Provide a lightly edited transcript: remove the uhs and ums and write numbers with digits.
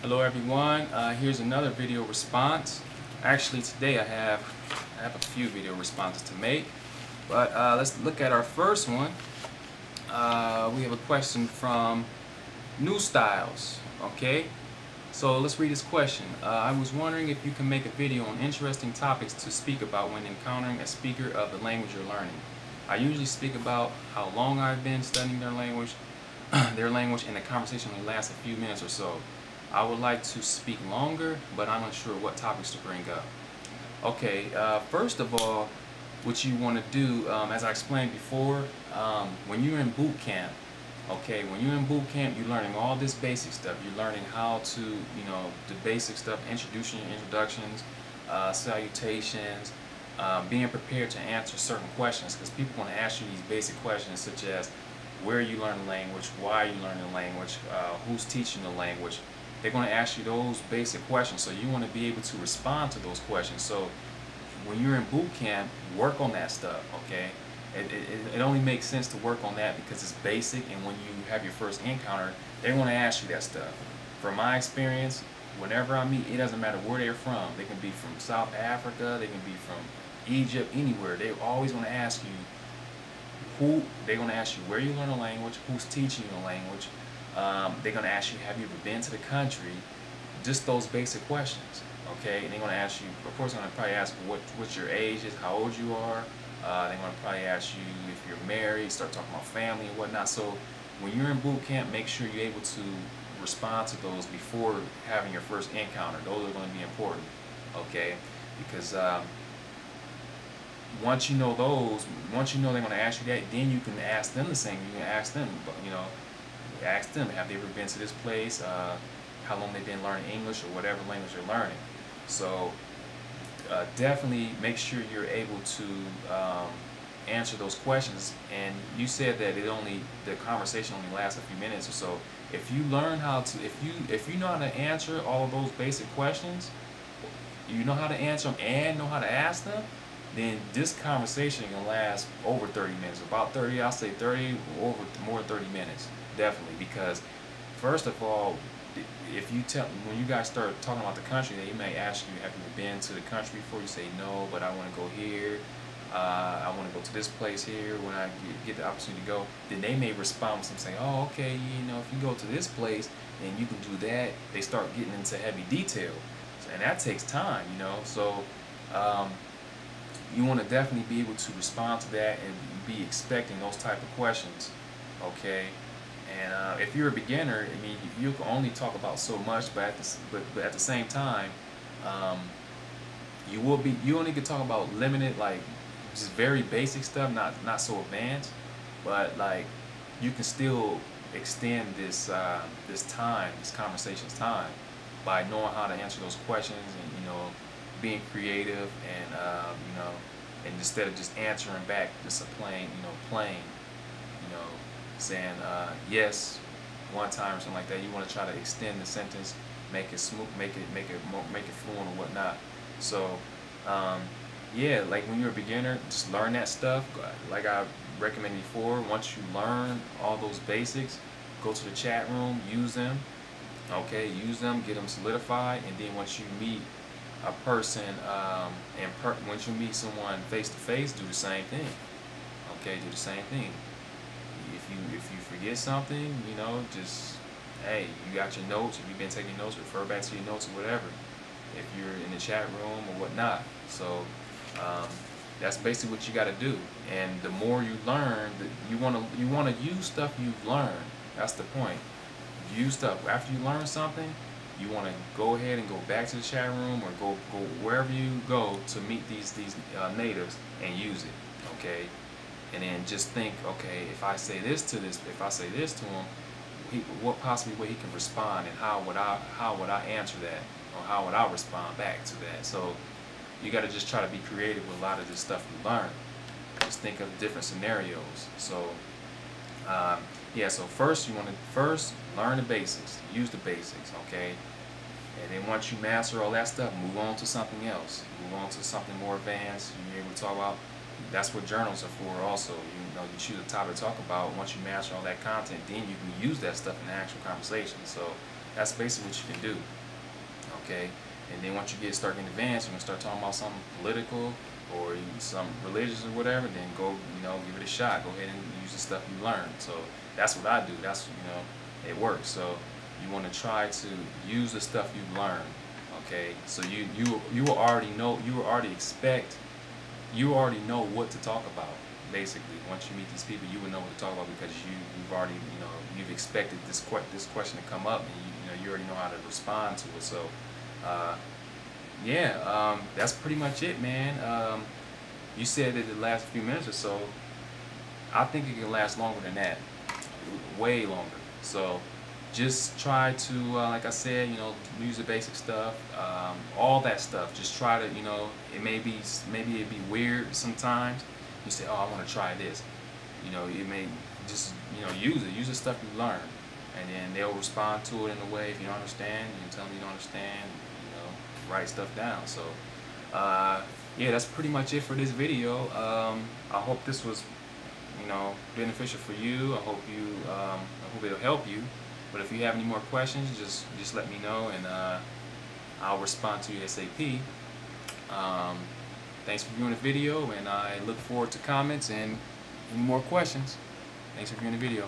Hello everyone, here's another video response. Actually today I have a few video responses to make, but let's look at our first one. We have a question from New Styles. Okay, so let's read this question. I was wondering if you can make a video on interesting topics to speak about when encountering a speaker of the language you're learning. I usually speak about how long I've been studying their language, and the conversation only lasts a few minutes or so. I would like to speak longer, but I'm unsure what topics to bring up. Okay, first of all, what you want to do, as I explained before, when you're in boot camp, okay, when you're in boot camp, you're learning all this basic stuff. You're learning how to, the basic stuff, introductions, salutations, being prepared to answer certain questions, because people want to ask you these basic questions such as, where you learn the language, why you learn the language, who's teaching the language. They're going to ask you those basic questions, so you want to be able to respond to those questions. So when you're in boot camp, work on that stuff, okay? It only makes sense to work on that because it's basic, and when you have your first encounter, they want to ask you that stuff. From my experience, whenever I meet, it doesn't matter where they're from. They can be from South Africa, they can be from Egypt, anywhere. They always want to ask you they're going to ask you where you learn the language, who's teaching you the language. They're going to ask you, have you ever been to the country? Just those basic questions, okay? And they're going to ask you, of course, they're going to probably ask what your age is, how old you are. They're going to probably ask you if you're married, start talking about family and whatnot. So when you're in boot camp, make sure you're able to respond to those before having your first encounter. Those are going to be important, okay? Because once you know those, once you know they're going to ask you that, then you can ask them the same. You can ask them, ask them, have they ever been to this place? How long they've been learning English or whatever language they're learning. So definitely make sure you're able to answer those questions. And you said that the conversation only lasts a few minutes or so. If you learn how to, if you know how to answer all of those basic questions, you know how to answer them and know how to ask them, then this conversation can last over 30 minutes. About 30, I'll say 30, over more than 30 minutes, definitely. Because first of all, when you guys start talking about the country, they may ask you, have you been to the country before? You say no, but I want to go here. I want to go to this place here when I get the opportunity to go. Then they may respond with some saying, oh, okay, if you go to this place, then you can do that. They start getting into heavy detail, and that takes time, So you want to definitely be able to respond to that and be expecting those type of questions, okay? And if you're a beginner, I mean, you can only talk about so much, but at the same time, you only can talk about limited, like just very basic stuff, not so advanced, but like you can still extend this this conversation's time by knowing how to answer those questions and being creative and and instead of just answering back just a plain saying yes one time or something like that. You want to try to extend the sentence, make it smooth, make it fluent or whatnot. So yeah, like when you're a beginner, just learn that stuff. Like I recommended before, once you learn all those basics, go to the chat room, use them. Okay, use them, get them solidified, and then once you meet a person, once you meet someone face to face, do the same thing. Okay, do the same thing. If you forget something, just hey, you got your notes. If you've been taking notes, refer back to your notes or whatever. If you're in the chat room or whatnot. So that's basically what you got to do. And the more you learn, you want to use stuff you've learned. That's the point. Use stuff after you learn something. You want to go ahead and go back to the chat room or go wherever you go to meet these natives and use it. Okay. And then just think, okay, if I say this to him, what possibly way he can respond, and how would I answer that, or how would I respond back to that? So you got to just try to be creative with a lot of this stuff you learn. Just think of different scenarios. So yeah, so first you want to learn the basics, use the basics, okay? And then once you master all that stuff, move on to something else, move on to something more advanced. You're able to talk about. That's what journals are for also. You choose a topic to talk about. Once you master all that content, then you can use that stuff in the actual conversation. So That's basically what you can do. Okay, and then once you start getting advanced, you're gonna start talking about something political or some religious or whatever. Then go, give it a shot. Go ahead and use the stuff you learned. So that's what I do. That's it works. So you want to try to use the stuff you've learned. Okay, so you already know, you already know what to talk about. Basically, once you meet these people, you will know what to talk about because you've already you've expected this question to come up, and you already know how to respond to it. So yeah, that's pretty much it, man. You said that it lasts a few minutes or so. I think it can last longer than that, way longer. So just try to, like I said, use the basic stuff, all that stuff. Just try to, maybe it'd be weird sometimes. You say, oh, I want to try this. You may just, use the stuff you learn, and then they'll respond to it in a way. If you don't understand, you can tell them you don't understand. Write stuff down. So yeah, that's pretty much it for this video. I hope this was beneficial for you. I hope it'll help you. But if you have any more questions, just let me know, and I'll respond to you ASAP. Thanks for viewing the video, and I look forward to comments and more questions. Thanks for viewing the video.